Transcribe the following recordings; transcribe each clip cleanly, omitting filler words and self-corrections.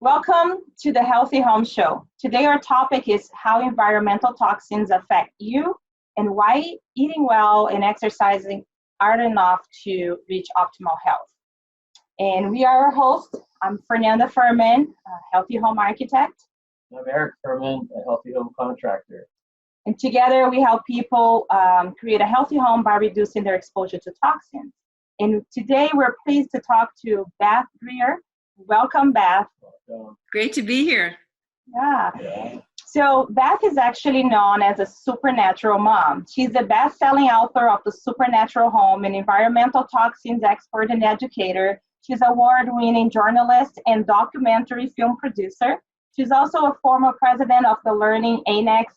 Welcome to the Healthy Home Show. Today our topic is how environmental toxins affect you and why eating well and exercising aren't enough to reach optimal health. And we are our hosts. I'm Fernanda Furman, a healthy home architect. I'm Eric Furman, a healthy home contractor. And together we help people create a healthy home by reducing their exposure to toxins. And today we're pleased to talk to Beth Greer. Welcome, Beth. Welcome. Great to be here. Yeah. So Beth is actually known as a supernatural mom. She's the best-selling author of The Supernatural Home, an environmental toxins expert and educator. She's an award-winning journalist and documentary film producer. She's also a former president of the Learning Annex,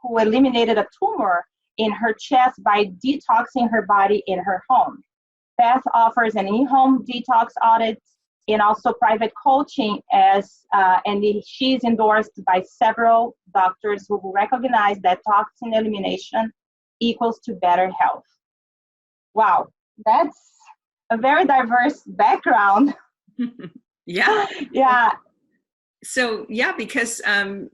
who eliminated a tumor in her chest by detoxing her body in her home. Beth offers an in-home detox audit and also private coaching and she's endorsed by several doctors who recognize that toxin elimination equals to better health. Wow, that's a very diverse background. Yeah. Yeah. So, because, when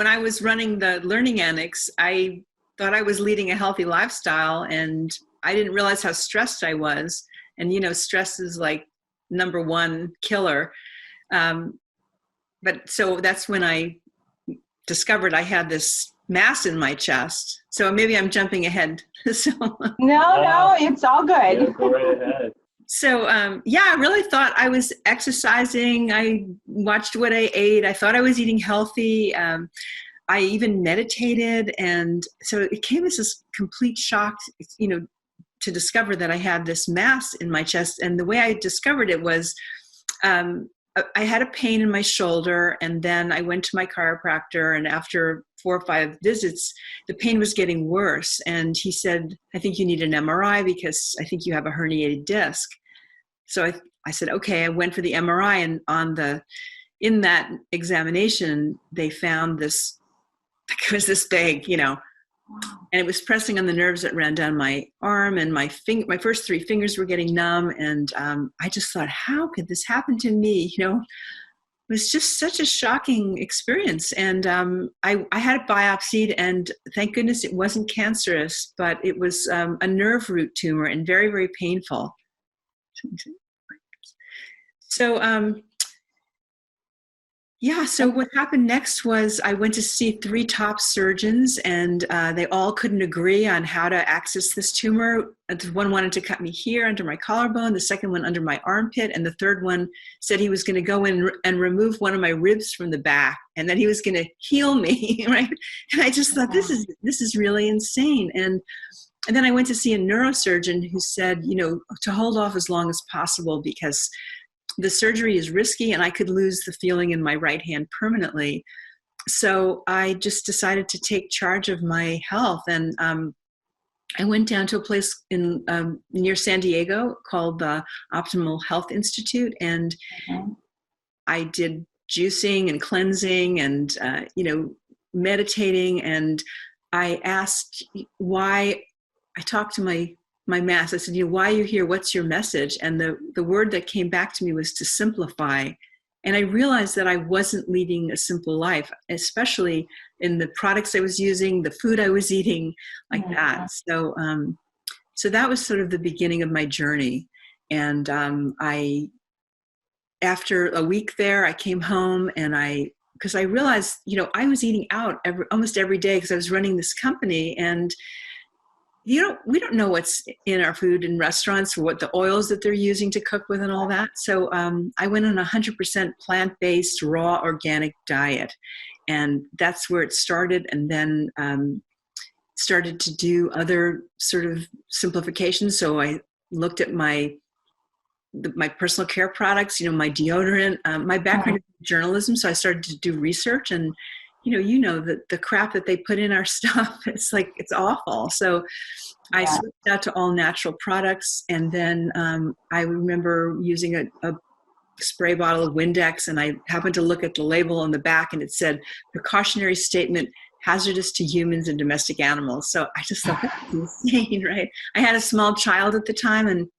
I was running the Learning Annex, I thought I was leading a healthy lifestyle and I didn't realize how stressed I was. And, stress is like number one killer. But so that's when I discovered I had this mass in my chest. So maybe I'm jumping ahead. No, it's all good. Yeah, go right ahead. So, I really thought I was exercising. I watched what I ate. I thought I was eating healthy. I even meditated. And so it came as this complete shock, to discover that I had this mass in my chest. And the way I discovered it was I had a pain in my shoulder, and then I went to my chiropractor, and after 4 or 5 visits, the pain was getting worse. And he said, I think you need an MRI because I think you have a herniated disc. So I said, okay. I went for the MRI, and in that examination, they found this, it was this big, and it was pressing on the nerves that ran down my arm, and my first 3 fingers were getting numb. And I just thought, how could this happen to me? It was just such a shocking experience. And I had it biopsied, and thank goodness it wasn't cancerous, but it was a nerve root tumor and very, very painful. So, so what happened next was I went to see 3 top surgeons, and they all couldn't agree on how to access this tumor. One wanted to cut me here under my collarbone, the second one under my armpit, and the third one said he was going to go in and remove one of my ribs from the back, and then he was going to heal me, right? And I just thought, this is really insane. And then I went to see a neurosurgeon who said, to hold off as long as possible because the surgery is risky and I could lose the feeling in my right hand permanently. So I just decided to take charge of my health. And I went down to a place in near San Diego called the Optimal Health Institute. And I did juicing and cleansing and, meditating. And I asked why. I talked to my mass. I said, why are you here? What's your message? And the word that came back to me was to simplify. And I realized that I wasn't leading a simple life, especially in the products I was using, the food I was eating, like that. So, so that was sort of the beginning of my journey. And after a week there, I came home and because I realized, I was eating out almost every day because I was running this company, and we don't know what's in our food in restaurants, or what the oils that they're using to cook with and all that. So I went on a 100% plant-based, raw, organic diet. And that's where it started. And then started to do other sort of simplifications. So I looked at my personal care products, my deodorant, my background in journalism. So I started to do research, and the crap that they put in our stuff, it's awful. So I switched out to all natural products. And then I remember using a spray bottle of Windex, and I happened to look at the label on the back, and it said precautionary statement, hazardous to humans and domestic animals. So I just thought, that's insane, right? I had a small child at the time, and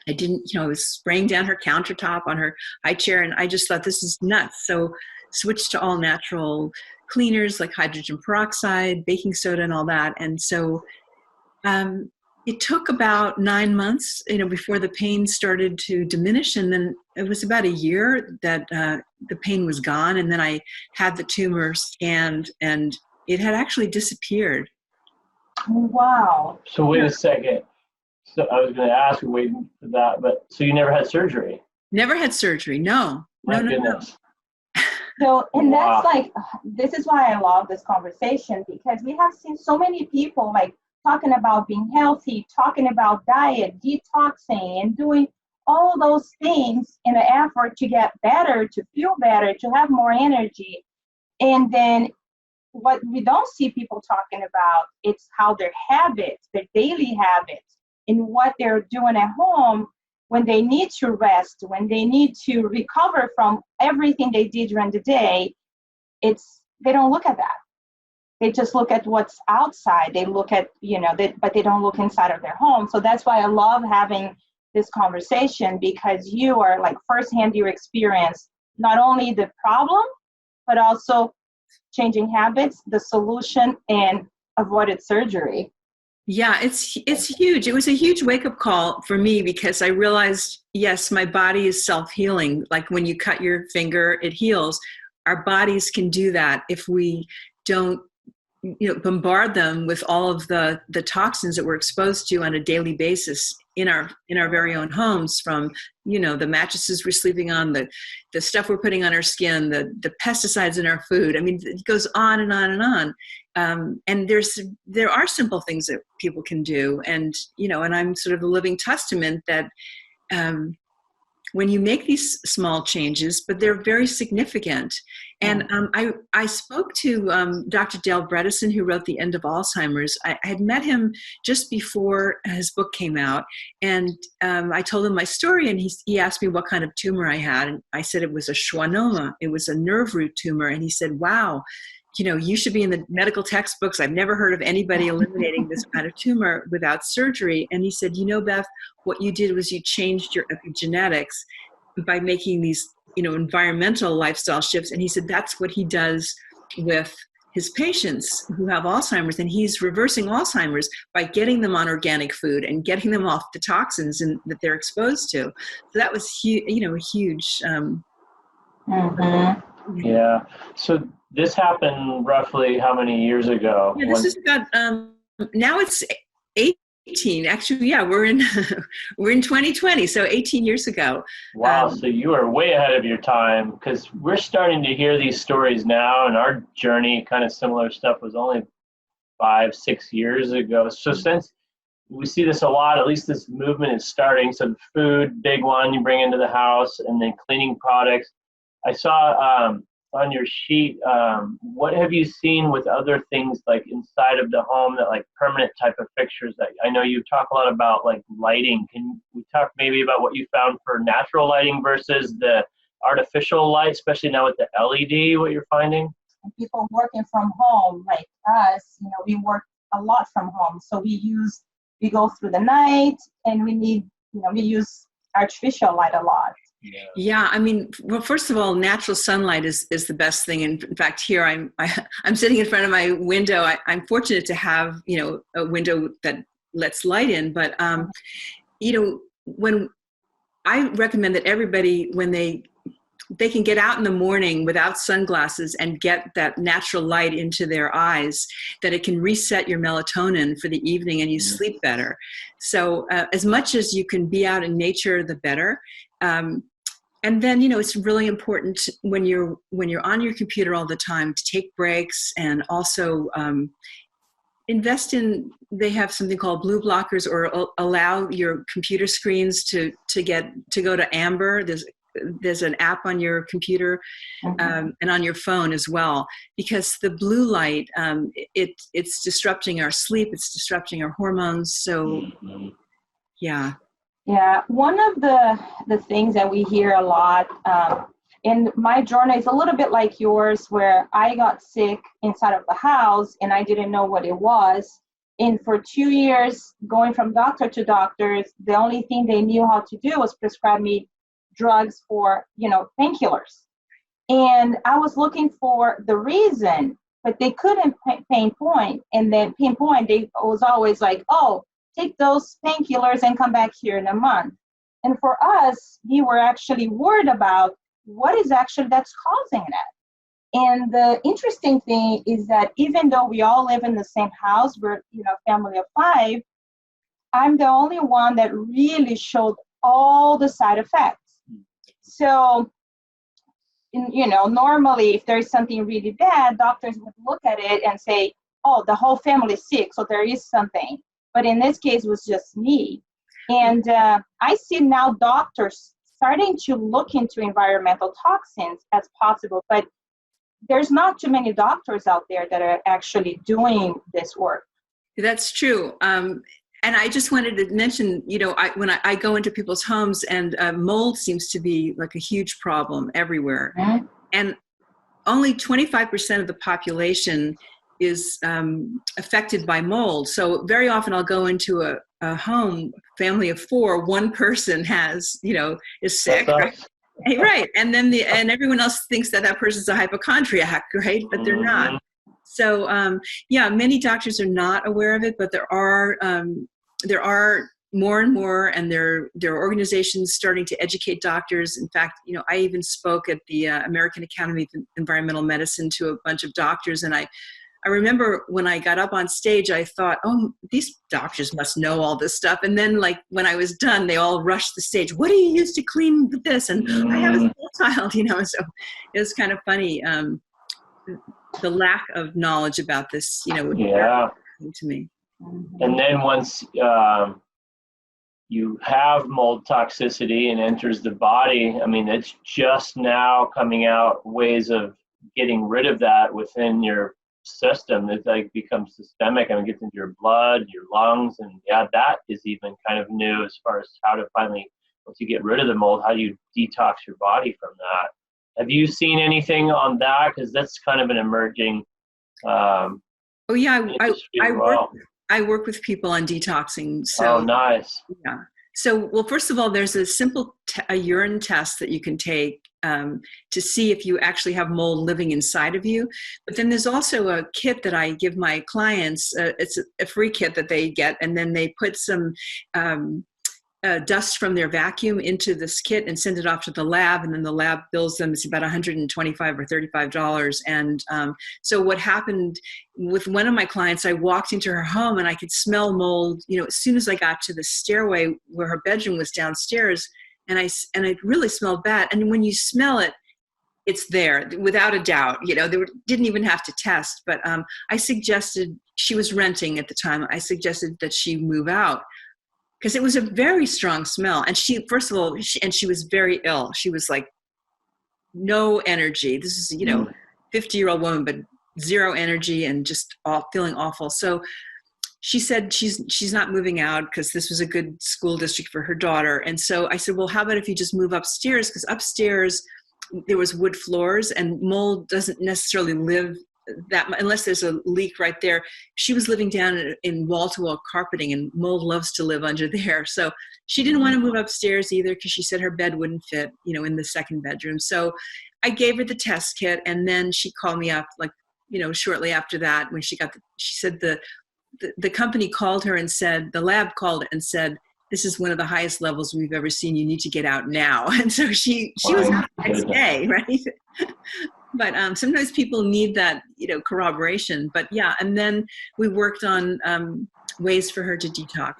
I didn't, I was spraying down her countertop on her high chair, and I just thought, this is nuts. So switched to all natural cleaners like hydrogen peroxide, baking soda, and all that. And so it took about 9 months, before the pain started to diminish. And then it was about a year that the pain was gone. And then I had the tumor scanned, and it had actually disappeared. Wow. So wait a second. So I was going to ask you, waiting for that, but so you never had surgery? Never had surgery. No. My No. goodness. So, and Wow. that's like, this is why I love this conversation, because we have seen so many people like talking about being healthy, talking about diet, detoxing, and doing all those things in an effort to get better, to feel better, to have more energy. And then what we don't see people talking about, it's how their habits, their daily habits, and what they're doing at home when they need to rest, when they need to recover from everything they did during the day. They don't look at that. They just look at what's outside. They look at, but they don't look inside of their home. So that's why I love having this conversation, because you are like firsthand your experience, not only the problem, but also changing habits, the solution, and avoided surgery. Yeah, it's huge. It was a huge wake-up call for me, because I realized, yes, my body is self-healing. Like when you cut your finger, it heals. Our bodies can do that if we don't bombard them with all of the toxins that we're exposed to on a daily basis in our very own homes, from the mattresses we're sleeping on, the stuff we're putting on our skin, the pesticides in our food. I mean, it goes on and on and on. And there are simple things that people can do, and and I'm sort of the living testament that when you make these small changes, but they're very significant. And I spoke to Dr. Dale Bredesen, who wrote The End of Alzheimer's. I had met him just before his book came out, and I told him my story, and he asked me what kind of tumor I had, and I said it was a schwannoma. It was a nerve root tumor, and he said, "Wow, you should be in the medical textbooks. I've never heard of anybody eliminating this kind of tumor without surgery." And he said, Beth, what you did was you changed your epigenetics by making these, environmental lifestyle shifts. And he said, that's what he does with his patients who have Alzheimer's. And he's reversing Alzheimer's by getting them on organic food and getting them off the toxins that they're exposed to. So that was a huge. Yeah. So this happened roughly how many years ago? Yeah, this is about, now it's 18. Actually, yeah, we're in 2020, so 18 years ago. Wow, so you are way ahead of your time, because we're starting to hear these stories now, and our journey, kind of similar stuff, was only 5-6 years ago. So since we see this a lot, at least this movement is starting. So food, big one, you bring into the house, and then cleaning products. I saw on your sheet, what have you seen with other things like inside of the home, that like permanent type of fixtures? That I know you talk a lot about, like lighting. Can we talk maybe about what you found for natural lighting versus the artificial light, especially now with the LED, what you're finding? People working from home like us, we work a lot from home. So we go through the night, and we use artificial light a lot. Yeah, I mean, well, first of all, natural sunlight is the best thing. And in fact, here I'm sitting in front of my window. I'm fortunate to have a window that lets light in. But when I recommend that everybody, when they can get out in the morning without sunglasses and get that natural light into their eyes, that it can reset your melatonin for the evening and you sleep better. So as much as you can be out in nature, the better. And then, it's really important when you're on your computer all the time to take breaks, and also invest in, they have something called blue blockers, or allow your computer screens to go to amber. There's an app on your computer and on your phone as well, because the blue light, it's disrupting our sleep, it's disrupting our hormones. So, yeah. Yeah, one of the things that we hear a lot in my journey is a little bit like yours, where I got sick inside of the house and I didn't know what it was. And for 2 years, going from doctor to doctors, the only thing they knew how to do was prescribe me drugs for, painkillers. And I was looking for the reason, but they couldn't pinpoint. And then they was always like, oh, take those painkillers and come back here in a month. And for us, we were actually worried about what is actually that's causing that. And the interesting thing is that even though we all live in the same house, we're, family of 5, I'm the only one that really showed all the side effects. So, normally if there's something really bad, doctors would look at it and say, oh, the whole family is sick, so there is something. But in this case, it was just me. And I see now doctors starting to look into environmental toxins as possible, but there's not too many doctors out there that are actually doing this work. That's true. And I just wanted to mention, when I go into people's homes, and mold seems to be like a huge problem everywhere. Mm-hmm. And only 25% of the population is affected by mold. So very often I'll go into a home, family of 4, one person has, is sick. Right. And then and everyone else thinks that person's a hypochondriac, right? But they're not. So, many doctors are not aware of it, but there are more and more, and there are organizations starting to educate doctors. In fact, I even spoke at the American Academy of Environmental Medicine to a bunch of doctors, and I remember when I got up on stage, I thought, oh, these doctors must know all this stuff. And then, when I was done, they all rushed the stage. What do you use to clean this? And I have a small child, so it was kind of funny. The lack of knowledge about this, to me. And then once you have mold toxicity and enters the body, it's just now coming out ways of getting rid of that within your system. It becomes systemic. It gets into your blood, your lungs, and that is even kind of new as far as how to finally, once you get rid of the mold, how do you detox your body from that? Have you seen anything on that? Because that's kind of an emerging. I work with people on detoxing. So, oh, nice. Yeah. So, well, first of all, there's a simple a urine test that you can take to see if you actually have mold living inside of you. But then there's also a kit that I give my clients. It's a free kit that they get, and then they put some dust from their vacuum into this kit and send it off to the lab, and then the lab bills them. It's about $125 or $35. And so what happened with one of my clients, I walked into her home and I could smell mold, as soon as I got to the stairway where her bedroom was downstairs, and it really smelled bad. And when you smell it, it's there without a doubt. They didn't even have to test. But I suggested, she was renting at the time, I suggested that she move out, because it was a very strong smell. And she was very ill. She was like, no energy. This is, 50-year-old woman, but zero energy and just feeling awful. So she said she's not moving out because this was a good school district for her daughter. And so I said, well, how about if you just move upstairs? Because upstairs there was wood floors, and mold doesn't necessarily live that unless there's a leak right there. She was living down in wall-to-wall carpeting, and mold loves to live under there. So she didn't want to move upstairs either, because she said her bed wouldn't fit, in the second bedroom. So I gave her the test kit, and then she called me up, shortly after that, when she said the company called her and said, the lab called and said, this is one of the highest levels we've ever seen. You need to get out now. And so she was out the next day, right? But sometimes people need that, corroboration. But yeah, and then we worked on ways for her to detox,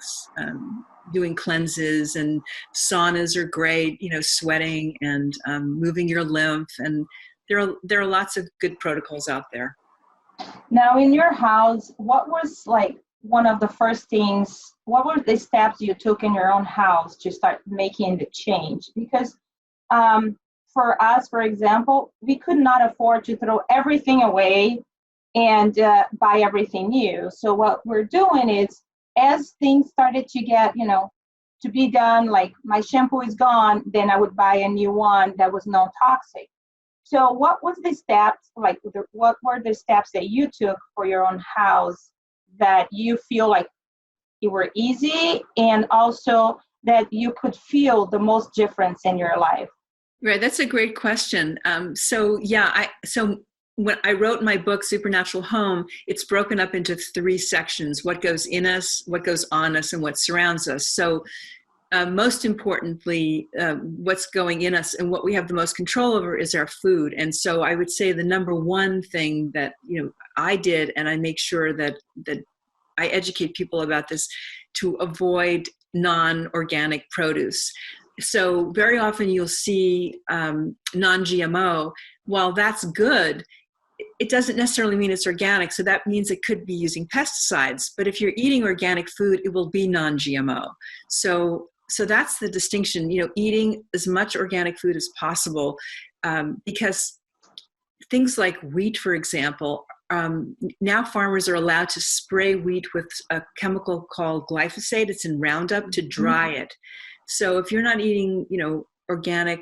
doing cleanses, and saunas are great, sweating and moving your lymph. And there are lots of good protocols out there. Now, in your house, what was one of the first things, what were the steps you took in your own house to start making the change? Because for us, for example, we could not afford to throw everything away and buy everything new. So what we're doing is, as things started to get, to be done, like my shampoo is gone, then I would buy a new one that was non-toxic. So what was the steps, what were the steps that you took for your own house that you feel like it were easy, and also that you could feel the most difference in your life? Right, that's a great question. So when I wrote my book, Supernatural Home, it's broken up into 3 sections: what goes in us, what goes on us, and what surrounds us. So most importantly, what's going in us and what we have the most control over is our food. And so I would say the number one thing that I did, and I make sure that I educate people about this, to avoid non-organic produce. So very often you'll see non-GMO. While that's good, it doesn't necessarily mean it's organic. So that means it could be using pesticides. But if you're eating organic food, it will be non-GMO. So that's the distinction, eating as much organic food as possible, because things like wheat, for example, now farmers are allowed to spray wheat with a chemical called glyphosate. It's in Roundup to dry it. So if you're not eating, organic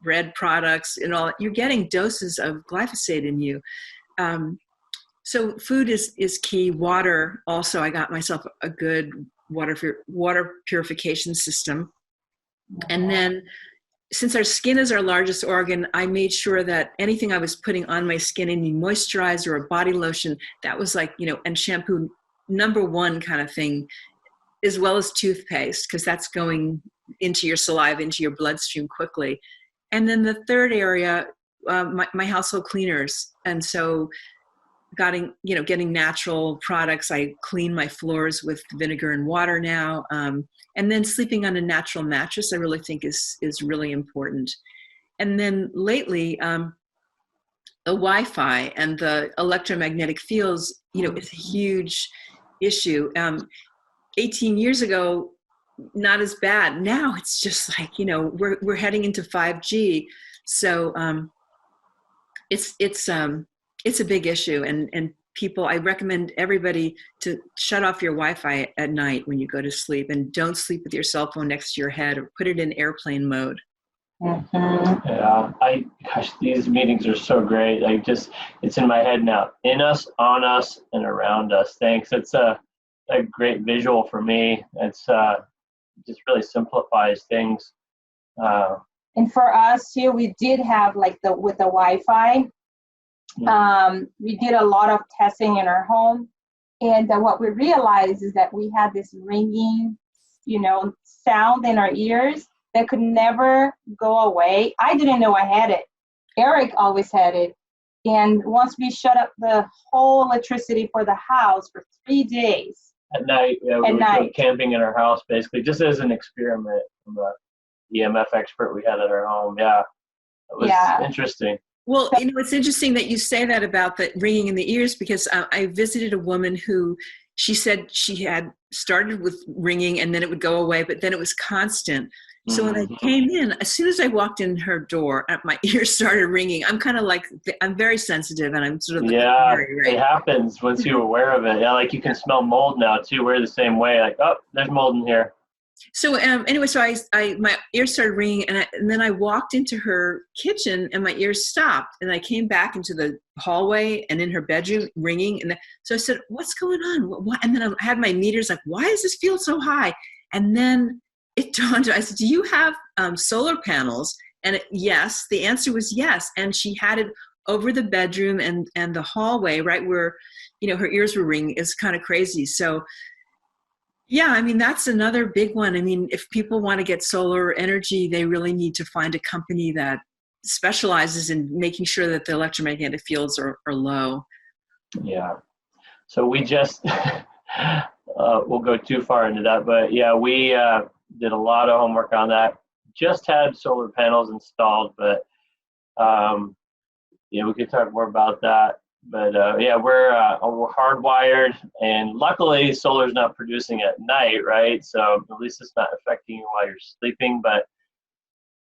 bread products and all, you're getting doses of glyphosate in you. So food is key. Water also, I got myself a good water purification system. And then, since our skin is our largest organ, I made sure that anything I was putting on my skin, any moisturizer or body lotion, that was like, and shampoo, number one kind of thing, as well as toothpaste, because that's going into your saliva, into your bloodstream quickly. And then the third area, my household cleaners. And so getting natural products. I clean my floors with vinegar and water now. And then sleeping on a natural mattress, I really think is really important. And then lately, the Wi-Fi and the electromagnetic fields, it's a huge issue. 18 years ago, not as bad. Now it's just like, we're heading into 5G. So it's a big issue, and people, I recommend everybody to shut off your Wi-Fi at night when you go to sleep, and don't sleep with your cell phone next to your head, or put it in airplane mode. Mm-hmm. Yeah, gosh, these meetings are so great. It's in my head now. In us, on us, and around us. Thanks. It's a great visual for me. It's just really simplifies things. And for us too, we did have with the Wi-Fi. We did a lot of testing in our home, and what we realized is that we had this ringing, sound in our ears that could never go away. I didn't know I had it. Eric always had it. And once we shut up the whole electricity for the house for 3 days. At night, we would go camping in our house, basically, just as an experiment from the EMF expert we had at our home. Yeah, it was interesting. Well, it's interesting that you say that about the ringing in the ears, because I visited a woman who, she said she had started with ringing and then it would go away, but then it was constant. So when I came in, as soon as I walked in her door, my ears started ringing. I'm kind of I'm very sensitive, and I'm sort of it happens once you're aware of it. Yeah, you can smell mold now too. We're the same way. Oh, there's mold in here. So anyway, so I my ears started ringing, and then I walked into her kitchen, and my ears stopped, and I came back into the hallway and in her bedroom ringing, and so I said, "What's going on?" What? And then I had my meters why does this feel so high? And then it dawned on me. I said, "Do you have solar panels?" And yes, the answer was yes. And she had it over the bedroom and the hallway, right where her ears were ringing. Is kind of crazy. So. Yeah, that's another big one. If people want to get solar energy, they really need to find a company that specializes in making sure that the electromagnetic fields are low. Yeah. So we just, we'll go too far into that, but yeah, we did a lot of homework on that. Just had solar panels installed, but we could talk more about that. But we're hardwired, and luckily solar's not producing at night, right? So at least it's not affecting you while you're sleeping, but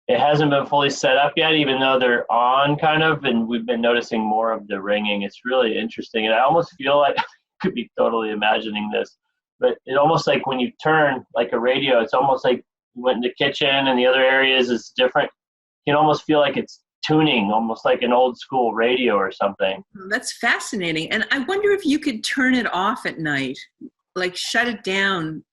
it hasn't been fully set up yet, even though they're on kind of, and we've been noticing more of the ringing. It's really interesting, and I almost feel like I could be totally imagining this, but it almost like when you turn like a radio, it's almost like you went in the kitchen and the other areas is different. You can almost feel like it's tuning, almost like an old school radio or something. That's fascinating. And I wonder if you could turn it off at night, like shut it down.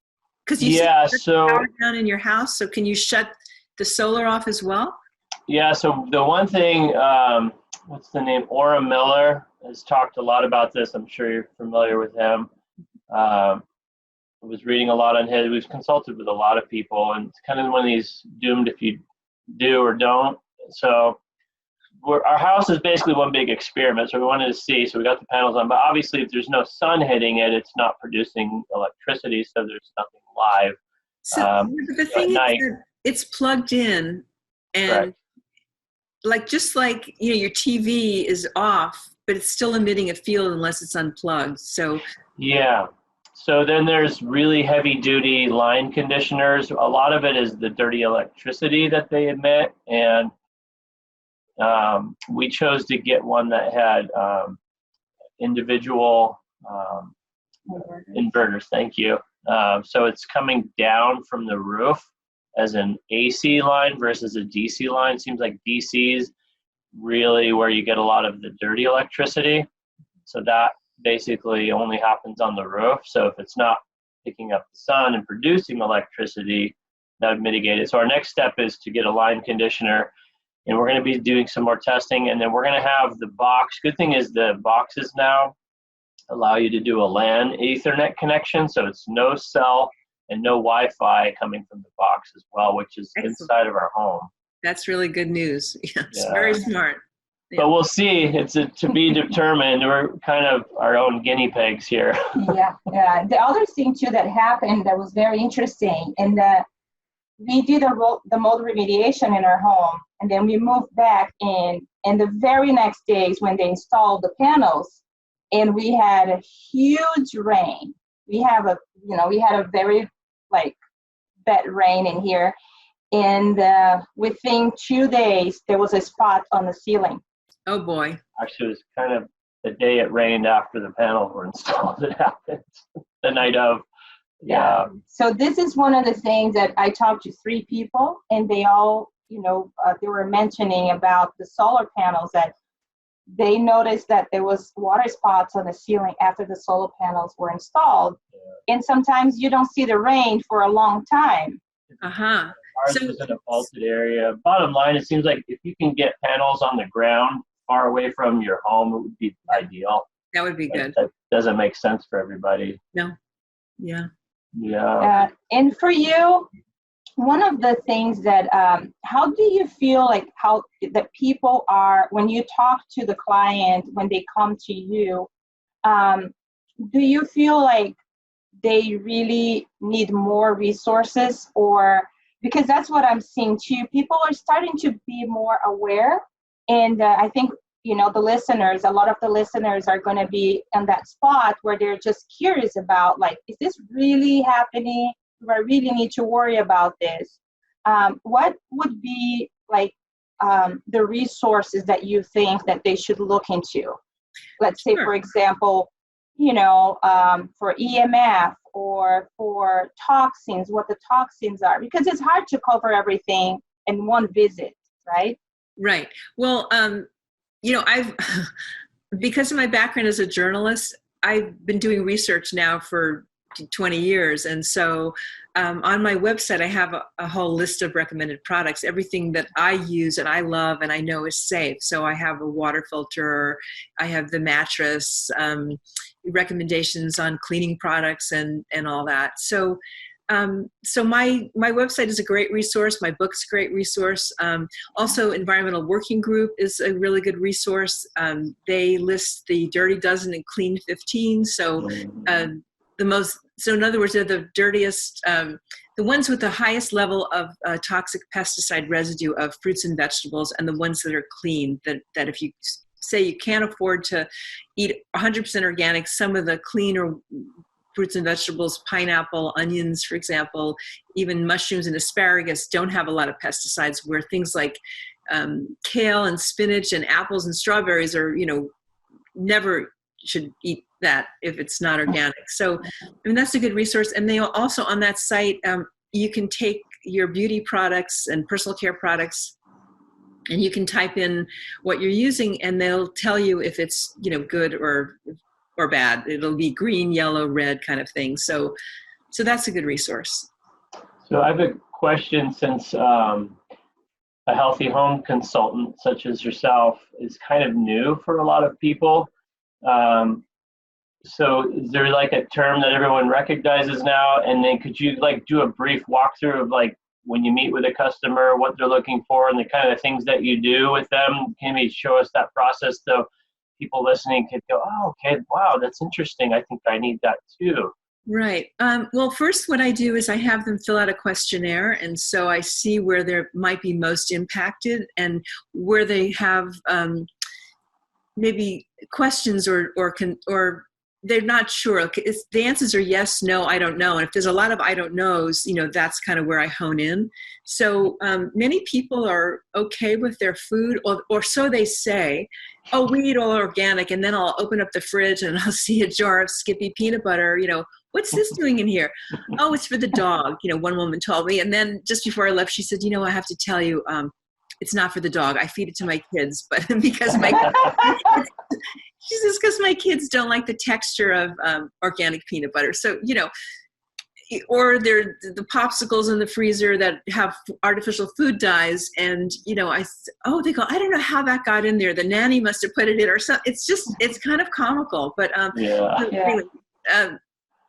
Because you said so power down in your house. So can you shut the solar off as well? Yeah, so the one thing, what's the name? Ora Miller has talked a lot about this. I'm sure you're familiar with him. I was reading a lot on his. We've consulted with a lot of people, and it's kind of one of these doomed if you do or don't. So our house is basically one big experiment. So we wanted to see. So we got the panels on, but obviously if there's no sun hitting it, it's not producing electricity. So there's nothing live. So the thing is that it's plugged in, and just like your TV is off, but it's still emitting a field unless it's unplugged. So yeah. So then there's really heavy duty line conditioners. A lot of it is the dirty electricity that they emit. And we chose to get one that had individual inverters. Thank you. So it's coming down from the roof as an AC line versus a DC line. Seems like DC is really where you get a lot of the dirty electricity. So that basically only happens on the roof. So if it's not picking up the sun and producing electricity, that would mitigate it. So our next step is to get a line conditioner, and we're going to be doing some more testing, and then we're going to have the box. Good thing is the boxes now allow you to do a LAN Ethernet connection, so it's no cell and no Wi-Fi coming from the box as well, which is inside of our home. That's really good news. Yes, very smart. But we'll see. It's to be determined. We're kind of our own guinea pigs here. Yeah. The other thing too that happened that was very interesting, and we did the mold remediation in our home, and then we moved back in. And the very next days when they installed the panels, and we had a huge rain. We had a very bad rain in here, and within 2 days there was a spot on the ceiling. Oh boy. Actually, it was kind of the day it rained after the panels were installed. It happened the night of. Yeah. So this is one of the things that I talked to 3 people, and they all, they were mentioning about the solar panels, that they noticed that there was water spots on the ceiling after the solar panels were installed. Yeah. And sometimes you don't see the rain for a long time. Uh-huh. Ours is in a faulted area. Bottom line, it seems like if you can get panels on the ground far away from your home, it would be ideal. That would be good. That doesn't make sense for everybody. No. Yeah. Yeah. And for you, one of the things that, how do you feel how that people are, when you talk to the client, when they come to you, do you feel like they really need more resources? Or, because that's what I'm seeing too, people are starting to be more aware. And I think, a lot of the listeners are going to be in that spot where they're just curious about, is this really happening? Do I really need to worry about this? What would be the resources that you think that they should look into? Let's say, for example, for EMF or for toxins, what the toxins are, because it's hard to cover everything in one visit, right? Right. Well, I've, because of my background as a journalist, I've been doing research now for 20 years. And so on my website, I have a whole list of recommended products, everything that I use and I love and I know is safe. So I have a water filter, I have the mattress, recommendations on cleaning products and all that. So my website is a great resource. My book's a great resource. Also, Environmental Working Group is a really good resource. They list the Dirty Dozen and Clean 15. So in other words, they're the dirtiest, the ones with the highest level of toxic pesticide residue of fruits and vegetables, and the ones that are clean, that if you say you can't afford to eat 100% organic, some of the cleaner fruits and vegetables, pineapple, onions, for example, even mushrooms and asparagus don't have a lot of pesticides, where things like kale and spinach and apples and strawberries are, never should eat that if it's not organic. So, that's a good resource. And they also, on that site, you can take your beauty products and personal care products And you can type in what you're using, and they'll tell you if it's, good or bad. It'll be green, yellow, red kind of thing. So that's a good resource. So I have a question, since a healthy home consultant such as yourself is kind of new for a lot of people. So is there like a term that everyone recognizes now? And then could you like do a brief walkthrough of like when you meet with a customer, what they're looking for and the kind of things that you do with them? Can you show us that process so people listening could go, oh, okay, wow, that's interesting. I think I need that too. Right. Well, first what I do is I have them fill out a questionnaire. And so I see where they might be most impacted and where they have maybe questions or they're not sure. The answers are yes, no, I don't know. And if there's a lot of I don't knows, that's kind of where I hone in. So many people are okay with their food, or so they say. Oh, we eat all organic. And then I'll open up the fridge and I'll see a jar of Skippy peanut butter. What's this doing in here? Oh, it's for the dog. One woman told me. And then just before I left, she said, I have to tell you, it's not for the dog. I feed it to my kids, but because she says, because my kids don't like the texture of organic peanut butter. So, or they're the popsicles in the freezer that have artificial food dyes. And, they go, I don't know how that got in there. The nanny must have put it in or something. It's kind of comical, but anyway,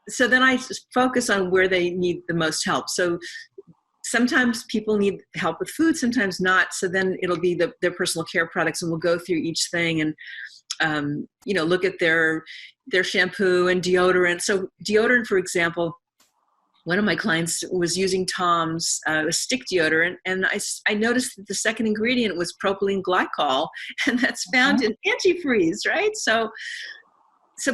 so then I just focus on where they need the most help. So sometimes people need help with food, sometimes not. So then it'll be their personal care products, and we'll go through each thing and, look at their shampoo and deodorant. So deodorant, for example, one of my clients was using Tom's stick deodorant, and I noticed that the second ingredient was propylene glycol, and that's found in antifreeze, right? So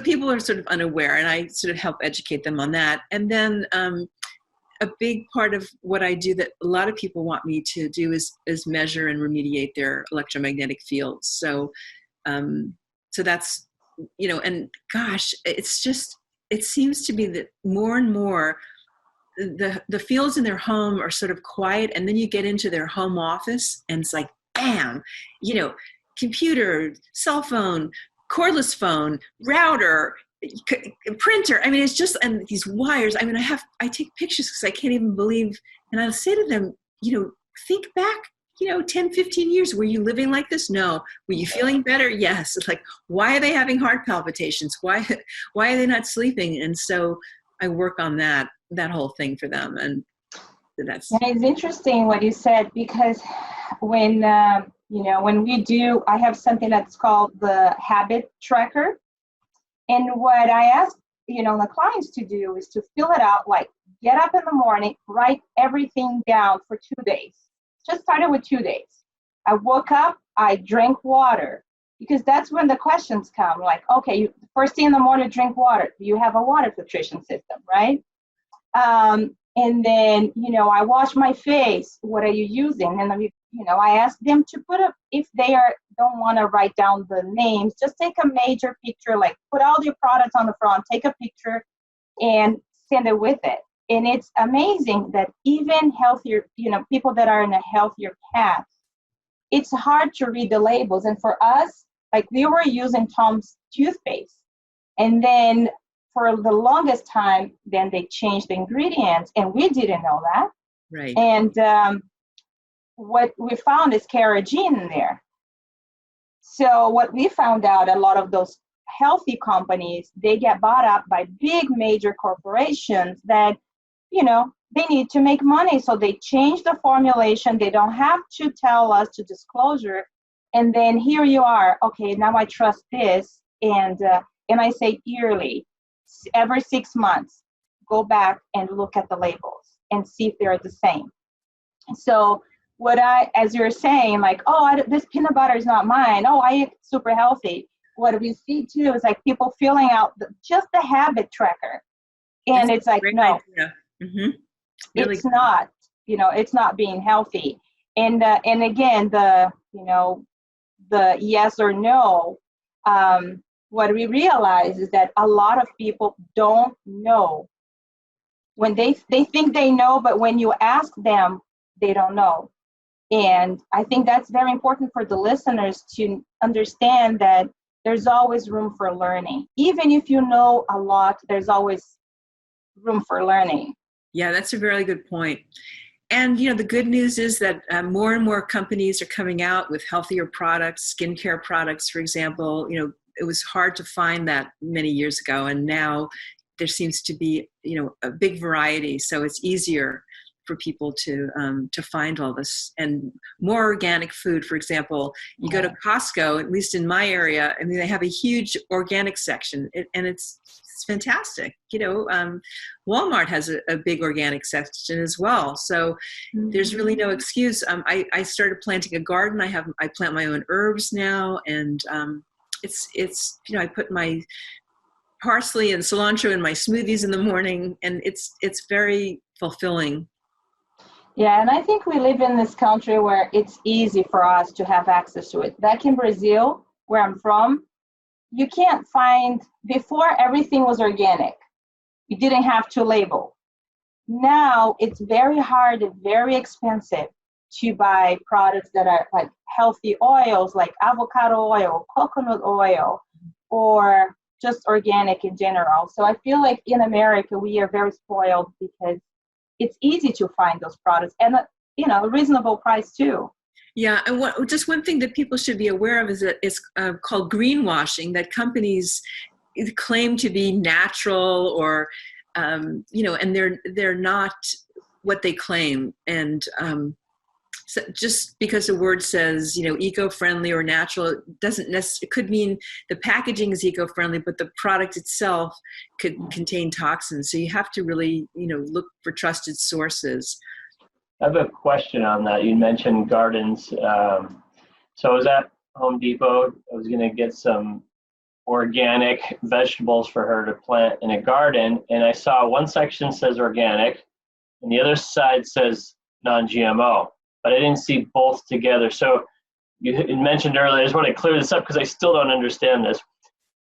people are sort of unaware, and I sort of help educate them on that. And then a big part of what I do that a lot of people want me to do is measure and remediate their electromagnetic fields. So that's, and gosh, it seems to be that more and more the fields in their home are sort of quiet, and then you get into their home office and it's like, bam, computer, cell phone, cordless phone, router, printer. I mean, it's just, and these wires. I mean, I take pictures because I can't even believe, and I'll say to them, think back, 10, 15 years, were you living like this? No. Were you feeling better? Yes. It's like, why are they having heart palpitations? Why are they not sleeping? And so I work on that whole thing for them. And that's. And it's interesting what you said, because when, when we do, I have something that's called the habit tracker. And what I ask, the clients to do is to fill it out, like get up in the morning, write everything down for 2 days. Just started with 2 days. I woke up, I drank water, because that's when the questions come, like, okay, first thing in the morning, drink water. Do you have a water filtration system, right? And then, I wash my face. What are you using? And I ask them to put up, if they don't want to write down the names, just take a major picture, like put all your products on the front, take a picture and send it with it. And it's amazing that even healthier, people that are in a healthier path, it's hard to read the labels. And for us, like we were using Tom's toothpaste. And then for the longest time, then they changed the ingredients, and we didn't know that. Right. And what we found is carrageenan in there. So what we found out, a lot of those healthy companies, they get bought up by big major corporations that, they need to make money. So they change the formulation. They don't have to tell us to disclosure. And then here you are. Okay, now I trust this. And I say yearly, every 6 months, go back and look at the labels and see if they're the same. So as you're saying, like, this peanut butter is not mine. Oh, I eat super healthy. What we see too is like people filling out just the habit tracker. And it's like, no, mm-hmm. Really it's not, it's not being healthy. And again, the yes or no, what we realize is that a lot of people don't know. When they think they know, but when you ask them, they don't know. And I think that's very important for the listeners to understand that there's always room for learning. Even if you know a lot, there's always room for learning. Yeah, that's a very good point. And, the good news is that more and more companies are coming out with healthier products, skincare products, for example. It was hard to find that many years ago, and now there seems to be, a big variety. So it's easier for people to find all this, and more organic food. For example, you go to Costco, at least in my area, I mean, they have a huge organic section, and it's fantastic. Walmart has a big organic section as well. So there's really no excuse. I started planting a garden. I plant my own herbs now, and it's I put my parsley and cilantro in my smoothies in the morning, and it's very fulfilling. Yeah, and I think we live in this country where it's easy for us to have access to it. Back in Brazil, where I'm from, you can't find, before everything was organic. You didn't have to label. Now it's very hard and very expensive to buy products that are like healthy oils, like avocado oil, coconut oil, or just organic in general. So I feel like in America, we are very spoiled because it's easy to find those products, and a reasonable price too. Yeah, and just one thing that people should be aware of is that it's called greenwashing. That companies claim to be natural, or and they're not what they claim. And so just because the word says eco-friendly or natural, it doesn't necessarily. It could mean the packaging is eco-friendly, but the product itself could contain toxins. So you have to really look for trusted sources. I have a question on that. You mentioned gardens. So I was at Home Depot. I was going to get some organic vegetables for her to plant in a garden, and I saw one section says organic, and the other side says non-GMO. But I didn't see both together. So you mentioned earlier, I just want to clear this up because I still don't understand this.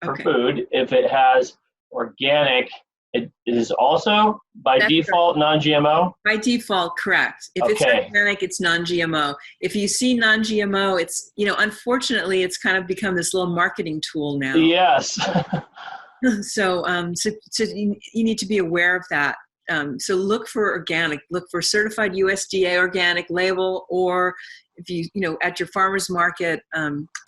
For food, if it has organic, it is also by default non-GMO? By default, correct. If it's organic, it's non-GMO. If you see non-GMO, it's, unfortunately, it's kind of become this little marketing tool now. Yes. So you need to be aware of that. So look for organic, look for certified USDA organic label, or if you, at your farmer's market,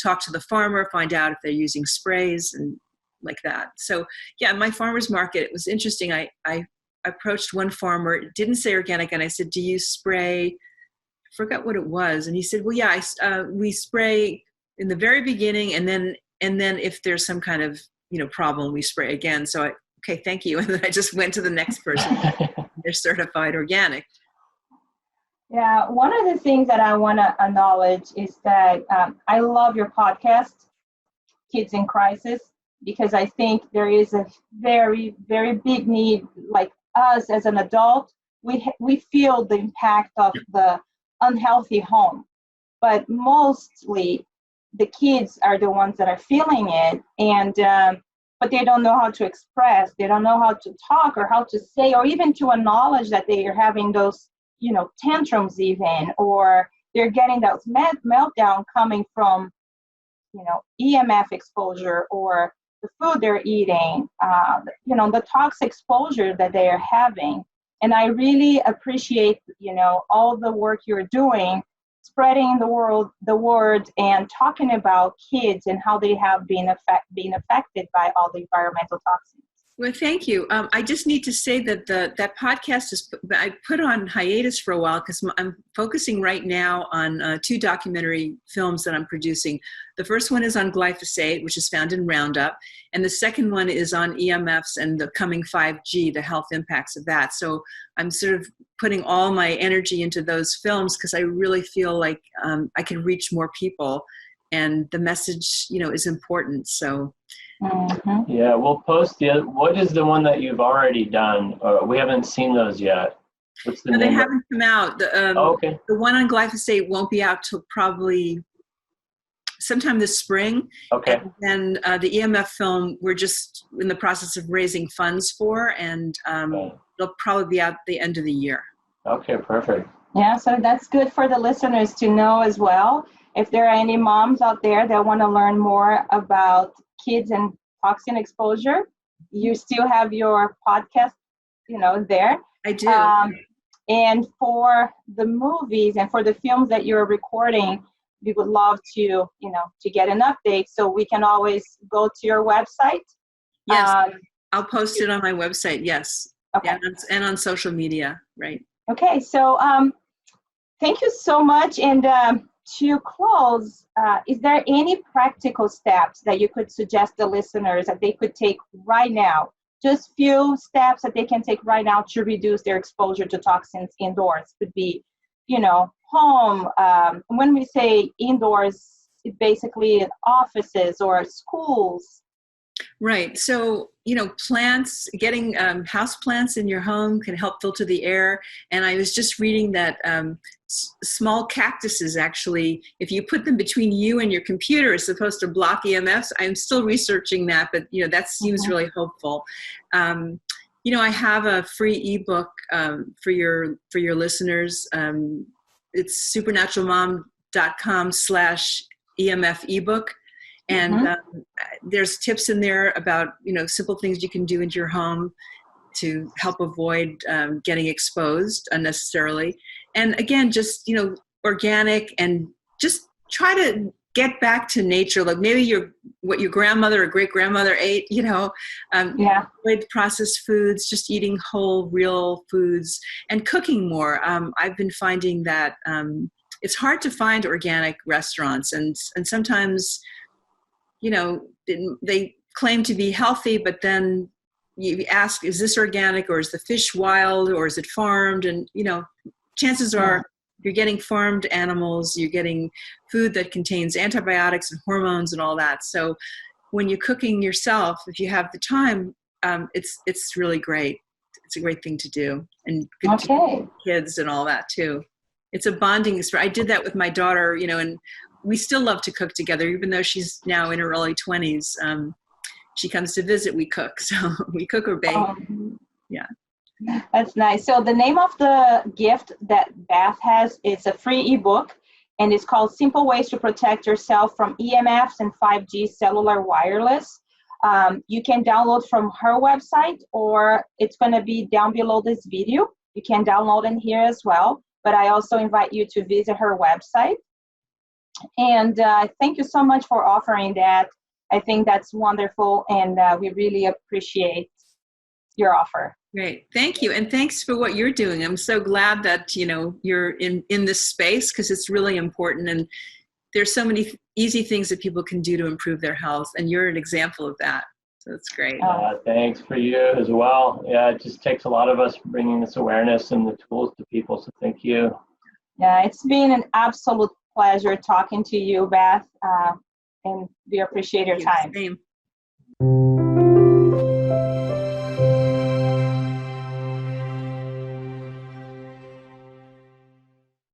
talk to the farmer, find out if they're using sprays and like that. So yeah, my farmer's market, it was interesting. I approached one farmer, it didn't say organic, and I said, do you spray? I forgot what it was. And he said, well, yeah, we spray in the very beginning, and then if there's some kind of, problem, we spray again. So okay, thank you. And then I just went to the next person. They're certified organic. Yeah, one of the things that I want to acknowledge is that I love your podcast, Kids in Crisis, because I think there is a very, very big need. Like us as an adult, we feel the impact of the unhealthy home, but mostly the kids are the ones that are feeling it, and but they don't know how to express, they don't know how to talk or how to say, or even to acknowledge that they are having those, tantrums even, or they're getting those meltdown coming from, EMF exposure or the food they're eating, the toxic exposure that they are having. And I really appreciate, all the work you're doing, spreading the word and talking about kids and how they have been affected by all the environmental toxins. Well, thank you. I just need to say that that podcast I put on hiatus for a while because I'm focusing right now on 2 documentary films that I'm producing. The first one is on glyphosate, which is found in Roundup, and the second one is on EMFs and the coming 5G, the health impacts of that. So I'm sort of putting all my energy into those films because I really feel like I can reach more people, and the message, is important. So. Mm-hmm. Yeah, we'll post what is the one that you've already done? We haven't seen those yet. What's the name? They haven't come out. Okay. The one on glyphosate won't be out till probably sometime this spring. Okay. And then the EMF film, we're just in the process of raising funds for, and it'll probably be out the end of the year. Okay, perfect. Yeah, so that's good for the listeners to know as well. If there are any moms out there that want to learn more about kids and toxin exposure, you still have your podcast, there. I do. And for the movies and for the films that you're recording, we would love to get an update, so we can always go to your website. Yes, I'll post it on my website. Yes. Okay. And on social media, right? Okay, so thank you so much. And to close, is there any practical steps that you could suggest the listeners that they could take right now? Just few steps that they can take right now to reduce their exposure to toxins indoors. Could be, home. When we say indoors, it basically offices or schools. Right. So, plants, getting house plants in your home can help filter the air. And I was just reading that small cactuses, actually, if you put them between you and your computer, is supposed to block EMFs. I'm still researching that, but, that seems really hopeful. I have a free ebook for your listeners. It's supernaturalmom.com/EMF ebook. And there's tips in there about, simple things you can do into your home to help avoid getting exposed unnecessarily. And again, just, organic, and just try to get back to nature. Like maybe what your grandmother or great grandmother ate, avoid processed foods, just eating whole, real foods and cooking more. I've been finding that it's hard to find organic restaurants, and sometimes, they claim to be healthy, but then you ask, is this organic, or is the fish wild, or is it farmed? And, chances are you're getting farmed animals, you're getting food that contains antibiotics and hormones and all that. So when you're cooking yourself, if you have the time, it's really great. It's a great thing to do, and good to kids and all that too. It's a bonding experience. I did that with my daughter, and we still love to cook together, even though she's now in her early 20s. She comes to visit, we cook. So we cook or bake. Yeah. That's nice. So the name of the gift that Beth has is a free ebook, and it's called Simple Ways to Protect Yourself from EMFs and 5G Cellular Wireless. You can download from her website, or it's going to be down below this video. You can download in here as well. But I also invite you to visit her website. And thank you so much for offering that. I think that's wonderful, and we really appreciate your offer. Great. Thank you. And thanks for what you're doing. I'm so glad that, you're in this space, because it's really important. And there's so many easy things that people can do to improve their health. And you're an example of that. So it's great. Thanks for you as well. Yeah, it just takes a lot of us bringing this awareness and the tools to people. So thank you. Yeah, it's been an absolute pleasure talking to you, Beth. And we appreciate your time. Same.